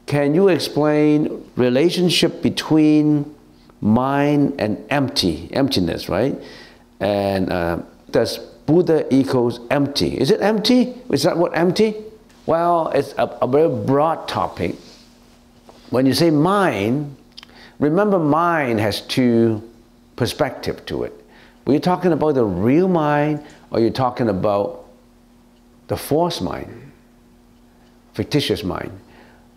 Can you explain relationship between mind and emptiness, right? And does Buddha equals empty? Is it empty? Is that what empty? Well, it's a very broad topic. When you say mind, remember mind has two perspectives to it. Were you talking about the real mind, or you're talking about the false mind, fictitious mind?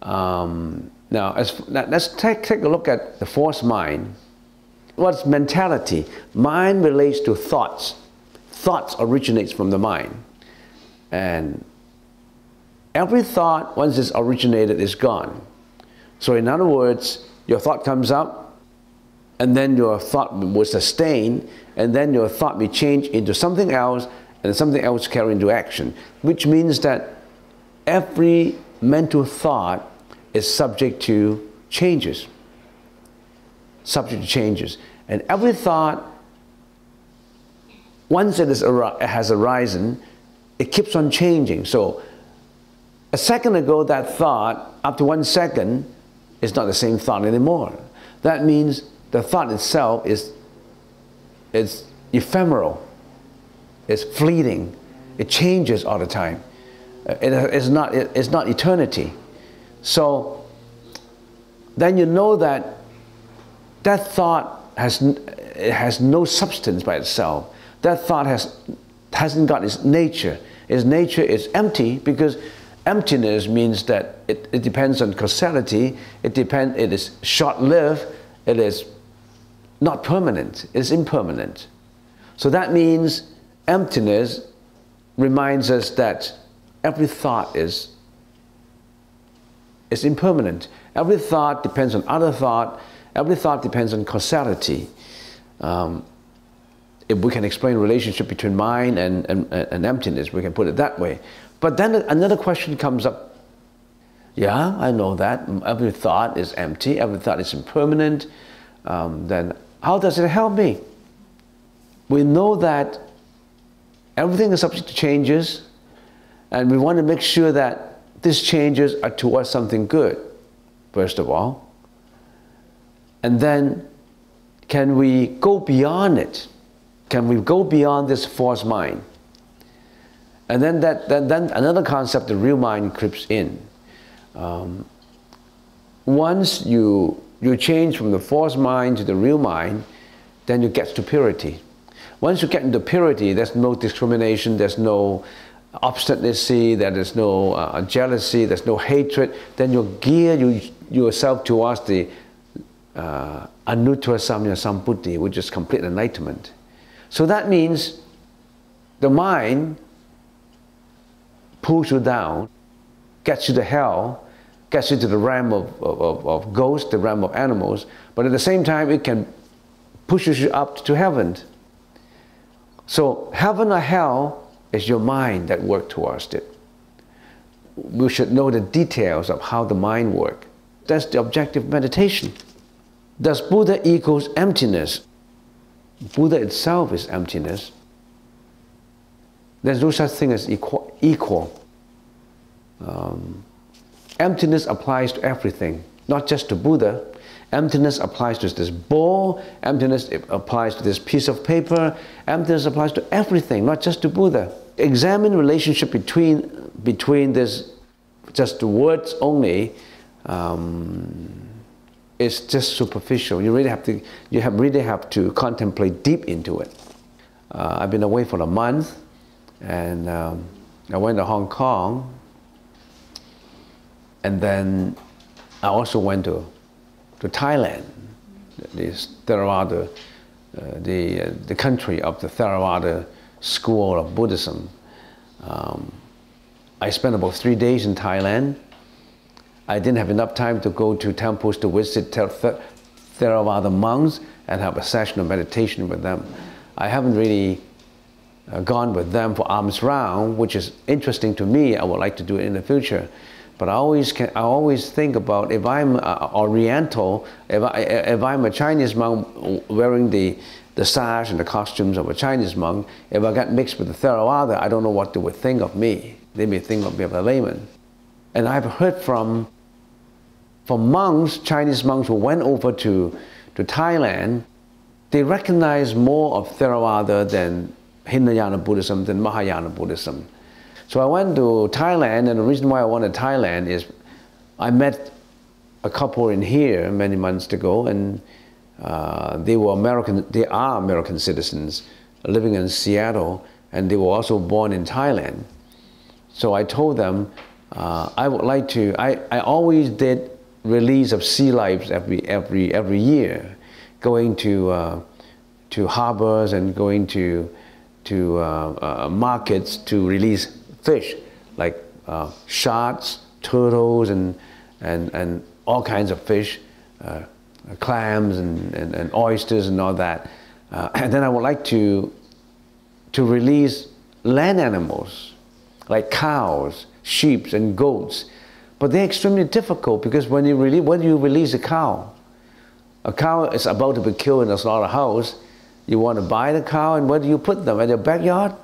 Now, let's take a look at the false mind. What's mentality? Mind relates to thoughts. Thoughts originates from the mind. And every thought, once it's originated, is gone. So in other words, your thought comes up, and then your thought will sustain, and then your thought will change into something else, and something else carry into action. Which means that every mental thought is subject to changes. Subject to changes. And every thought, once it has arisen, it keeps on changing. So a second ago, that thought, after 1 second, is not the same thought anymore. That means the thought itself is ephemeral. It's fleeting. It changes all the time. It's not eternity. So then you know that that thought has no substance by itself. That thought hasn't got its nature. Its nature is empty, because emptiness means that it depends on causality. It is short-lived. It is not permanent. It's impermanent. So that means emptiness reminds us that every thought is impermanent. Every thought depends on other thought. Every thought depends on causality. If we can explain the relationship between mind and emptiness, we can put it that way. But then another question comes up. Yeah, I know that. Every thought is empty. Every thought is impermanent. Then how does it help me? We know that everything is subject to changes, and we want to make sure that these changes are towards something good, first of all. And then, can we go beyond it? Can we go beyond this false mind? And then then another concept, the real mind, creeps in. Once you change from the false mind to the real mind, then you get to purity. Once you get into purity, there's no discrimination, there's no obstinacy, there is no jealousy, there's no hatred. Then you gear yourself towards the anuttara samya sambuddhi, which is complete enlightenment. So that means the mind pulls you down, gets you to hell, gets you to the realm of ghosts, the realm of animals, but at the same time it can push you up to heaven. So heaven or hell is your mind that works towards it. We should know the details of how the mind works. That's the objective meditation. Does Buddha equals emptiness? Buddha itself is emptiness. There's no such thing as equal. Emptiness applies to everything, not just to Buddha. Emptiness applies to this bowl. Emptiness applies to this piece of paper. Emptiness applies to everything, not just to Buddha. Examine relationship between this, just the words only, is just superficial. You really have to contemplate deep into it. I've been away for a month, and I went to Hong Kong, and then I also went to Thailand, the country of the Theravada school of Buddhism. I spent about 3 days in Thailand. I didn't have enough time to go to temples to visit Theravada monks and have a session of meditation with them. I haven't really gone with them for alms round, which is interesting to me. I would like to do it in the future. But I always think about, if I'm Oriental, if I'm a Chinese monk wearing the sash and the costumes of a Chinese monk, if I got mixed with the Theravada, I don't know what they would think of me. They may think of me as a layman. And I've heard from monks, Chinese monks who went over to Thailand, they recognize more of Theravada than Hinayana Buddhism, than Mahayana Buddhism. So I went to Thailand, and the reason why I went to Thailand is I met a couple in here many months ago, and they are American citizens living in Seattle, and they were also born in Thailand. So I told them I would like to, I always did release of sea lives every year, going to harbors and going to markets to release fish, like sharks, turtles, and all kinds of fish, clams and oysters and all that. And then I would like to release land animals, like cows, sheep, and goats. But they're extremely difficult, because when you release a cow is about to be killed in a slaughterhouse. You want to buy the cow, and where do you put them? At your backyard?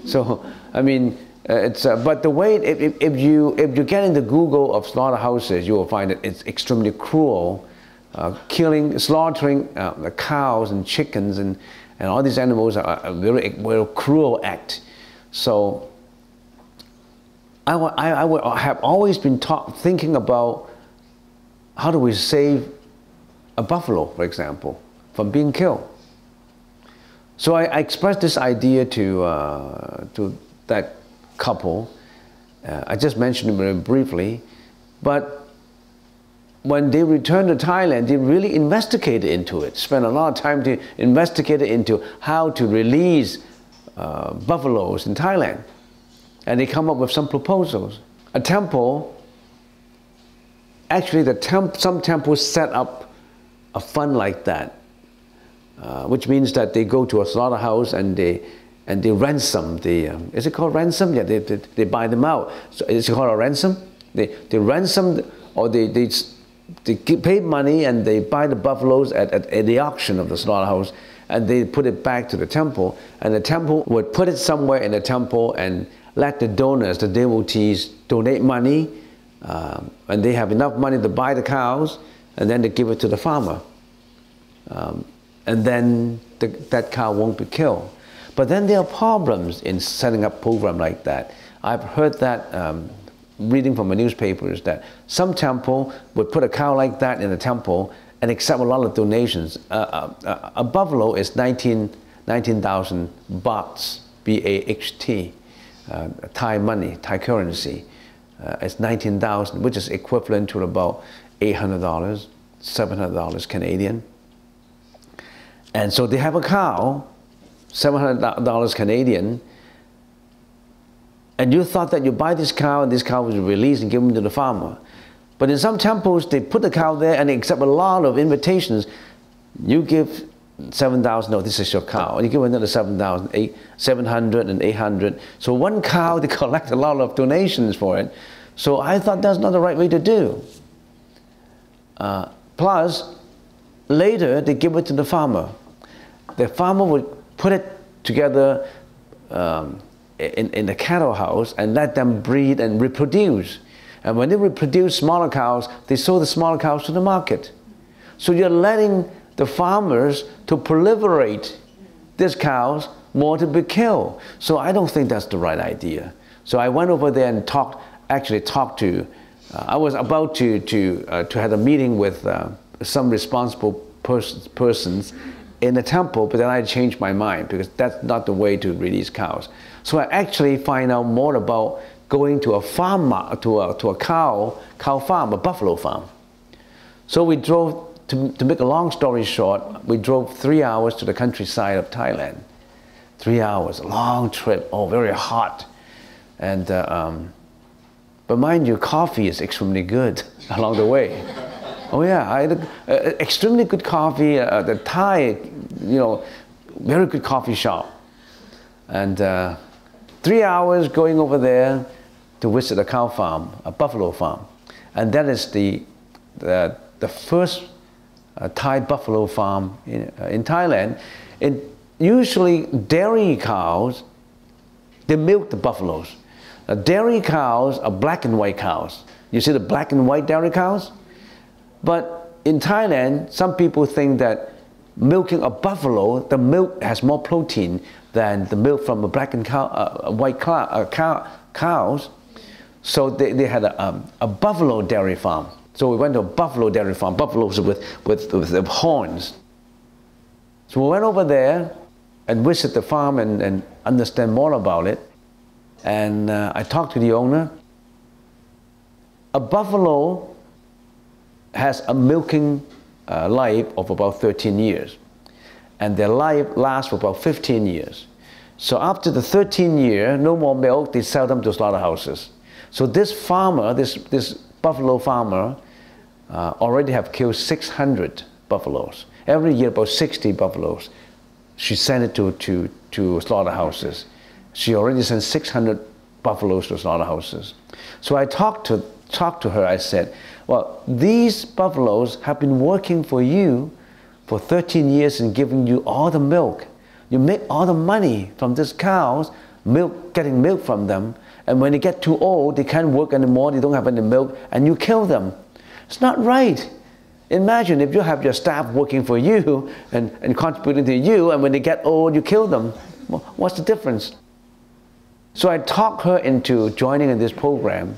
So, I mean, but the way, if you get into Google of slaughterhouses, you will find that it's extremely cruel, slaughtering the cows and chickens and all these animals are a very cruel act. So I have always been thinking about, how do we save a buffalo, for example, from being killed? So I expressed this idea to that couple. I just mentioned it very briefly, but when they returned to Thailand, they really investigated into it, spent a lot of time to investigate into how to release buffaloes in Thailand. And they come up with some proposals. A temple, actually some temples set up a fund like that, which means that they go to a slaughterhouse and they ransom the, is it called ransom? Yeah, they buy them out. So is it called a ransom? They ransom, or they pay money and they buy the buffaloes at the auction of the slaughterhouse, and they put it back to the temple, and the temple would put it somewhere in the temple and let the donors, the devotees, donate money, and they have enough money to buy the cows, and then they give it to the farmer. And then that cow won't be killed. But then there are problems in setting up a program like that. I've heard that, reading from the newspapers, that some temple would put a cow like that in a temple and accept a lot of donations. A buffalo is 19,000 bahts, B-A-H-T, Thai money, Thai currency. It's 19,000, which is equivalent to about $800, $700 Canadian. And so they have a cow, $700 Canadian, and you thought that you buy this cow and this cow was released and given to the farmer. But in some temples, they put the cow there and they accept a lot of invitations. You give 7,000, no, this is your cow. And you give another 7,000, 700 and 800. So one cow, they collect a lot of donations for it. So I thought that's not the right way to do. Plus, later they give it to the farmer. The farmer would put it together in the cattle house and let them breed and reproduce. And when they reproduce smaller cows, they sell the smaller cows to the market. So you're letting the farmers to proliferate these cows more to be killed. So I don't think that's the right idea. So I went over there and actually talked to, I was about to have a meeting with some responsible persons in the temple, but then I changed my mind because that's not the way to release cows. So I actually find out more about going to a farm, to a cow farm, a buffalo farm. So we drove, to make a long story short, we drove 3 hours to the countryside of Thailand. 3 hours, a long trip, very hot. And, but mind you, coffee is extremely good along the way. Oh yeah, I had extremely good coffee. The Thai, very good coffee shop. And 3 hours going over there to visit a cow farm, a buffalo farm. And that is the first Thai buffalo farm in Thailand. Usually dairy cows, they milk the buffaloes. Dairy cows are black and white cows. You see the black and white dairy cows? But in Thailand, some people think that milking a buffalo, the milk has more protein than the milk from a black and white cows. So they had a buffalo dairy farm. So we went to a buffalo dairy farm, buffaloes with horns. So we went over there and visit the farm and understand more about it. And I talked to the owner. A buffalo has a milking life of about 13 years. And their life lasts for about 15 years. So after the 13th year, no more milk, they sell them to slaughterhouses. So this farmer, this buffalo farmer, already have killed 600 buffaloes. Every year about 60 buffaloes. She sent it to slaughterhouses. She already sent 600 buffaloes to slaughterhouses. So I talked to her, I said, well, these buffaloes have been working for you for 13 years and giving you all the milk. You make all the money from these cows, getting milk from them, and when they get too old, they can't work anymore, they don't have any milk, and you kill them. It's not right. Imagine if you have your staff working for you and contributing to you, and when they get old, you kill them. What's the difference? So I talked her into joining in this program,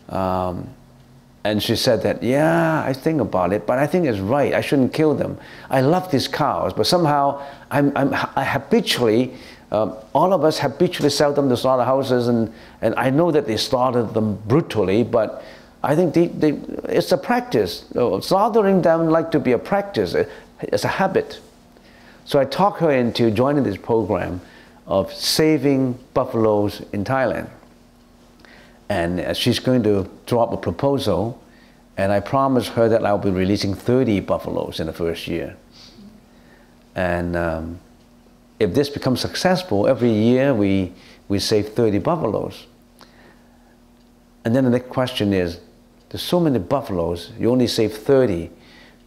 and she said that, yeah, I think about it, but I think it's right. I shouldn't kill them. I love these cows, but somehow I habitually, all of us habitually sell them to slaughterhouses, and I know that they slaughtered them brutally, but I think it's a practice. Slaughtering them like to be a practice. It's a habit. So I talked her into joining this program of saving buffaloes in Thailand. And she's going to drop a proposal, and I promised her that I'll be releasing 30 buffaloes in the first year. And if this becomes successful, every year we save 30 buffaloes. And then the next question is, there's so many buffaloes, you only save 30.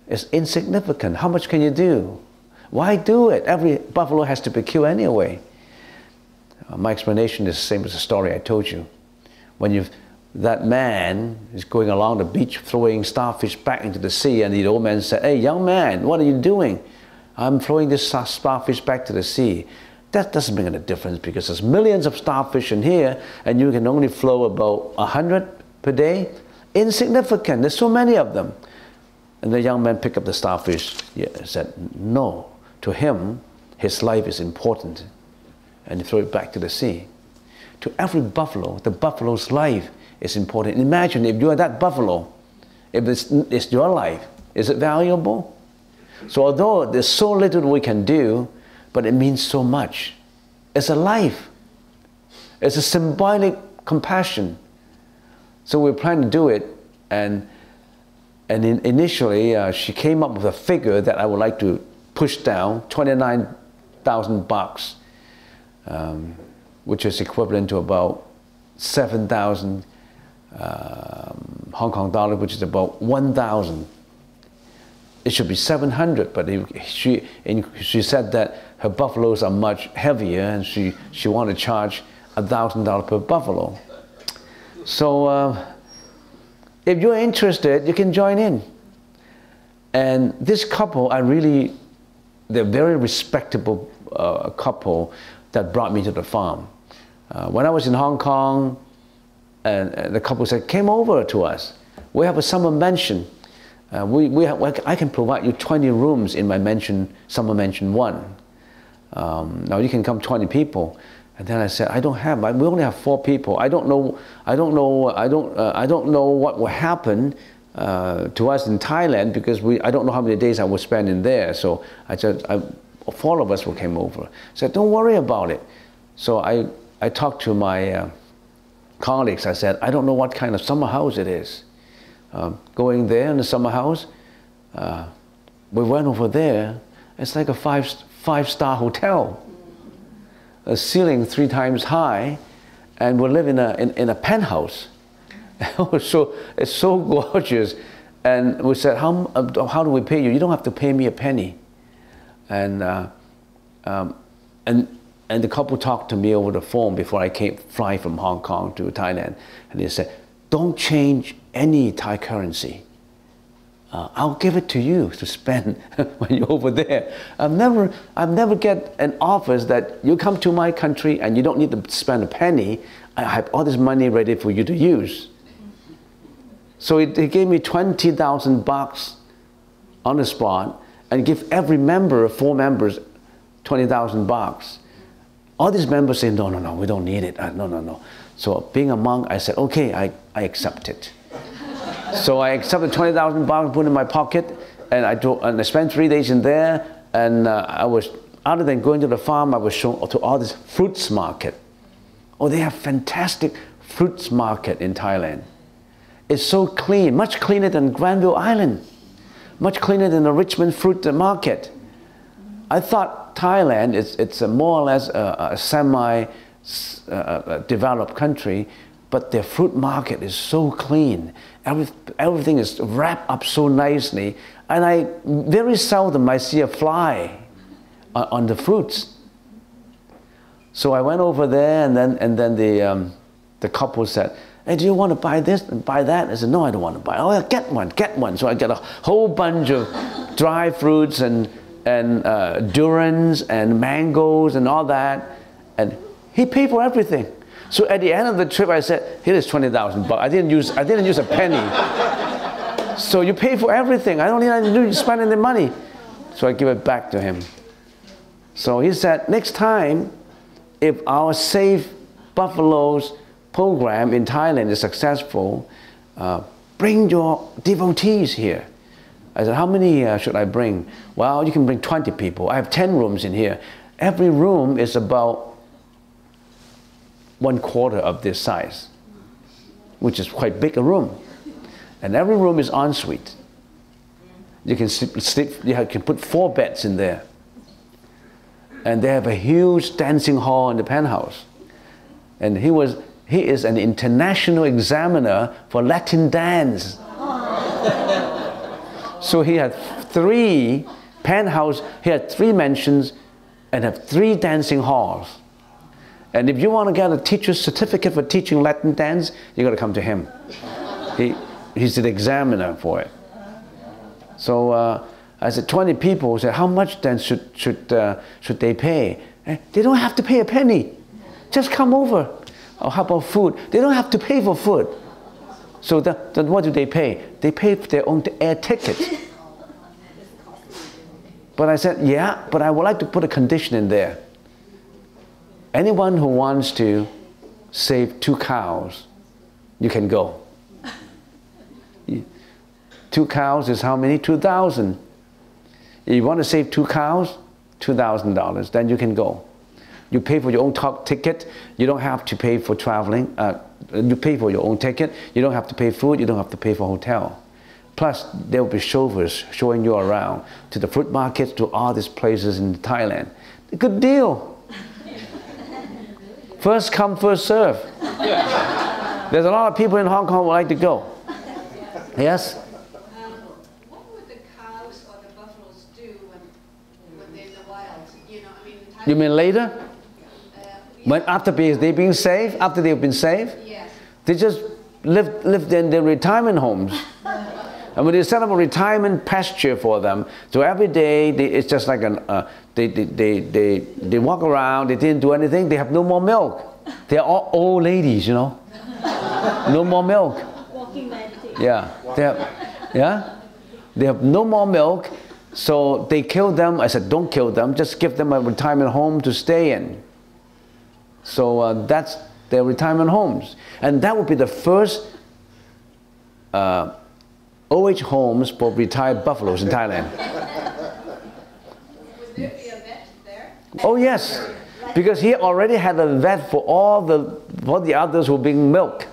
It's insignificant. How much can you do? Why do it? Every buffalo has to be killed anyway. My explanation is the same as the story I told you. When that man is going along the beach throwing starfish back into the sea, and the old man said, hey, young man, what are you doing? I'm throwing this starfish back to the sea. That doesn't make any difference because there's millions of starfish in here and you can only flow about 100 per day. Insignificant, there's so many of them. And the young man picked up the starfish and said, no, to him, his life is important. And he threw it back to the sea. To every buffalo, the buffalo's life is important. Imagine if you are that buffalo, if it's your life, is it valuable? So although there's so little we can do, but it means so much. It's a life. It's a symbolic compassion. So we're planning to do it, and initially she came up with a figure that I would like to push down, 29,000 bucks, which is equivalent to about 7,000 Hong Kong dollars, which is about 1,000. It should be 700, but she said that her buffaloes are much heavier, and she wanted to charge $1,000 per buffalo. So if you're interested, you can join in. And this couple, they're very respectable couple that brought me to the farm. When I was in Hong Kong, and the couple said, came over to us. We have a summer mansion. I can provide you 20 rooms in my mansion, summer mansion 1. Now you can come 20 people. And then I said, I don't have. We only have 4 people. I don't know what will happen to us in Thailand because I don't know how many days I will spend in there. So I said, 4 of us will came over. I said, don't worry about it. So I talked to my colleagues. I said, I don't know what kind of summer house it is. going there in the summer house. We went over there. It's like a five-star hotel. A ceiling 3 times high, and we live in a penthouse. It's so gorgeous. And we said, how do we pay you? You don't have to pay me a penny. And the couple talked to me over the phone before I fly from Hong Kong to Thailand. And they said, don't change any Thai currency. I'll give it to you to spend when you're over there. I've never get an offer that you come to my country and you don't need to spend a penny. I have all this money ready for you to use. So he gave me 20,000 bucks on the spot and give every member, 4 members, 20,000 bucks. All these members say, no, we don't need it. No. So being a monk, I said, okay, I accept it. So I accepted 20,000 bucks, put it in my pocket, and I spent 3 days in there. And I was, other than going to the farm, I was shown to all this fruits market. Oh, they have fantastic fruits market in Thailand. It's so clean, much cleaner than Granville Island, much cleaner than the Richmond fruit market. I thought Thailand it's more or less a semi-developed country, but their fruit market is so clean. Everything is wrapped up so nicely, and I very seldom I see a fly on the fruits. So I went over there, and then the couple said, hey, do you want to buy this and buy that? I said, no, I don't want to buy. Oh, yeah, get one. So I get a whole bunch of dry fruits and durians and mangoes and all that. And he paid for everything. So at the end of the trip, I said, here is 20,000 bucks. I didn't use a penny. So you pay for everything. I don't need to spend any money. So I give it back to him. So he said, next time, if our Save Buffaloes program in Thailand is successful, bring your devotees here. I said, how many should I bring? Well, you can bring 20 people. I have 10 rooms in here. Every room is about 1/4 of this size, which is quite big a room. And every room is ensuite. You can sleep, you can put 4 beds in there. And they have a huge dancing hall in the penthouse. And he is an international examiner for Latin dance. So he had 3 penthouse, he had 3 mansions and have 3 dancing halls. And if you want to get a teacher's certificate for teaching Latin dance, you got to come to him. He's the examiner for it. So I said, 20 people. Said, how much then should they pay? They don't have to pay a penny. Just come over. Or how about food? They don't have to pay for food. So then what do they pay? They pay for their own air ticket. But I said, yeah, but I would like to put a condition in there. Anyone who wants to save 2 cows, you can go. 2 cows is how many? 2,000. If you want to save 2 cows, $2,000, then you can go. You pay for your own ticket. You don't have to pay for traveling. You pay for your own ticket. You don't have to pay food. You don't have to pay for hotel. Plus, there will be chauffeurs showing you around to the fruit markets, to all these places in Thailand. Good deal. First come, first serve. There's a lot of people in Hong Kong who would like to go. Yes? What would the cows or the buffaloes do when they're in the wild? You know, I mean, You mean later? When after they've been saved, after they've been saved, yes. they just live in their retirement homes. And when they set up a retirement pasture for them, so every day it's just like they walk around, they didn't do anything, they have no more milk. They're all old ladies, you know. No more milk. Walking meditation. Yeah, they have no more milk, so they kill them. I said, don't kill them, just give them a retirement home to stay in. So that's their retirement homes. And that would be the first OH homes for retired buffaloes in Thailand. Would there be a vet there? Oh yes, because he already had a vet for all the others who were being milked.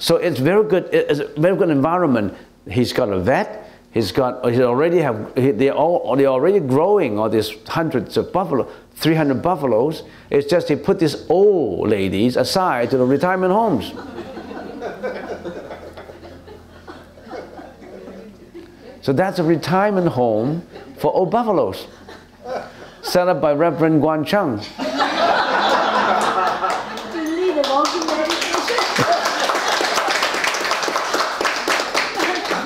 So it's very good. It's a very good environment. He's got a vet. They're already growing all these hundreds of buffalo, 300 buffaloes. It's just he put these old ladies aside to the retirement homes. So that's a retirement home for old buffaloes, set up by Reverend Guan Chung. To lead a walking meditation.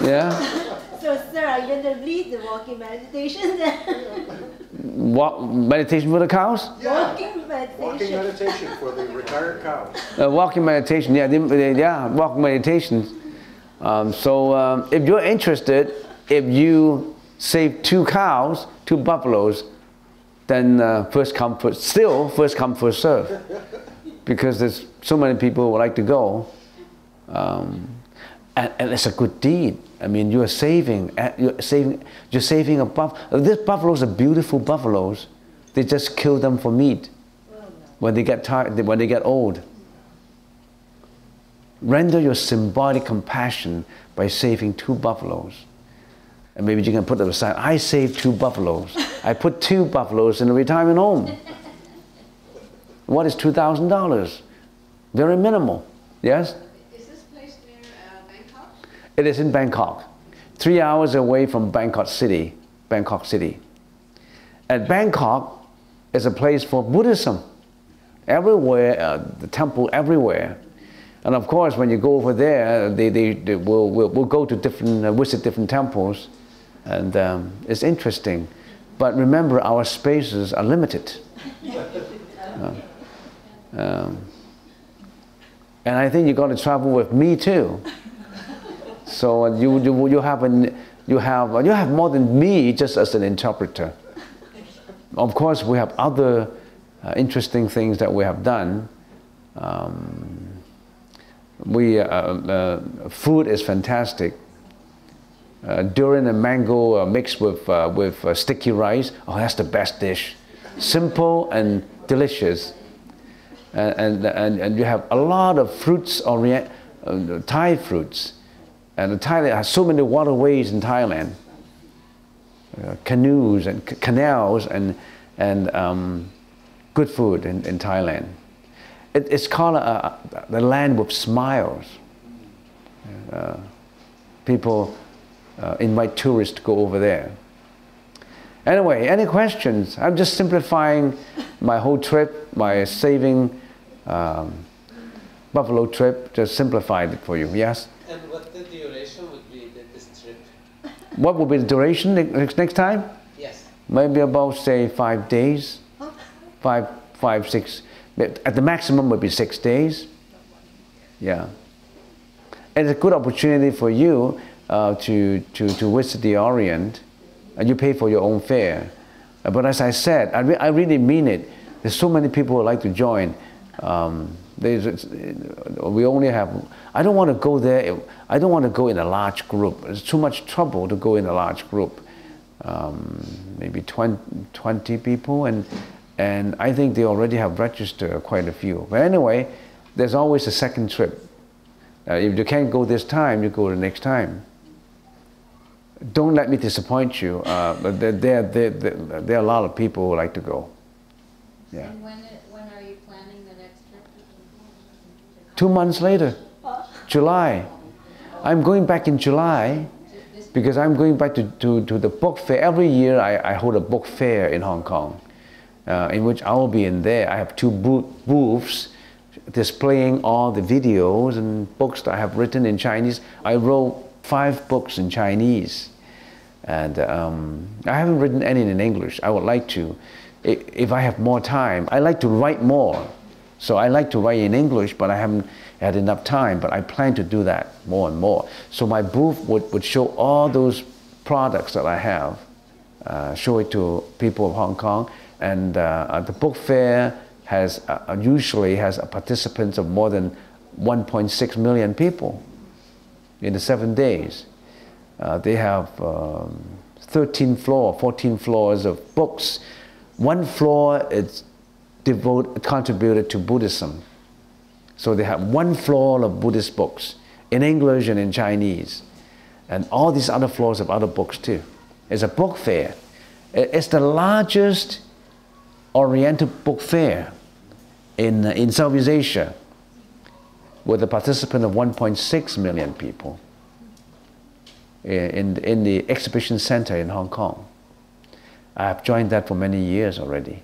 Yeah. So, sir, are you going to lead the walking meditation then? Meditation for the cows? Yeah. Walking meditation. Walking meditation for the retired cows. Walking meditation, yeah, walking meditation. So if you're interested, if you save 2 cows, 2 buffaloes, then first come, first serve. Because there's so many people who would like to go. And it's a good deed. I mean, you're saving a buffalo. These buffaloes are beautiful buffaloes. They just kill them for meat when they get tired, when they get old. Render your symbolic compassion by saving 2 buffaloes. And maybe you can put them aside. I saved 2 buffaloes. I put 2 buffaloes in a retirement home. What is $2,000? Very minimal. Yes? Is this place near Bangkok? It is in Bangkok, 3 hours away from Bangkok City. And Bangkok is a place for Buddhism. Everywhere, the temple everywhere. And of course, when you go over there, we'll go to visit different temples. And it's interesting. But remember, our spaces are limited. And I think you're going to travel with me too. So you have more than me just as an interpreter. Of course, we have other interesting things that we have done. Food is fantastic. Durian and mango mixed with sticky rice. Oh, that's the best dish. Simple and delicious. And you have a lot of fruits, Thai fruits. And Thailand has so many waterways in Thailand. Canoes and canals and good food in Thailand. It's called the land with smiles. People invite tourists to go over there. Anyway, any questions? I'm just simplifying my whole trip, my saving buffalo trip, just simplified it for you. Yes? And what the duration would be this trip? What will be the duration next time? Yes. Maybe about, say, 5 days. 5, 6. At the maximum would be 6 days. Yeah. And it's a good opportunity for you to visit the Orient, and you pay for your own fare. But as I said, I really mean it. There's so many people who like to join. We only have, I don't want to go there, I don't want to go in a large group. It's too much trouble to go in a large group. Maybe 20 people, and I think they already have registered quite a few. But anyway, there's always a second trip. If you can't go this time, you go the next time. Don't let me disappoint you. There are a lot of people who like to go. Yeah. And when are you planning the next trip? 2 months later, July. I'm going back in July because I'm going back to the book fair. Every year I hold a book fair in Hong Kong, in which I will be in there. I have 2 booths displaying all the videos and books that I have written in Chinese. I wrote 5 books in Chinese, and I haven't written any in English. I would like to. If I have more time, I like to write more. So I like to write in English, but I haven't had enough time, but I plan to do that more and more. So my booth would show all those products that I have, show it to people of Hong Kong, and the book fair usually has participants of more than 1.6 million people in the 7 days. They have 14 floors of books. 1 floor is contributed to Buddhism. So they have 1 floor of Buddhist books. in English and in Chinese, and all these other floors of other books too. It's a book fair. It's the largest Oriental book fair in Southeast Asia, with a participant of 1.6 million people in the exhibition center in Hong Kong. I have joined that for many years already.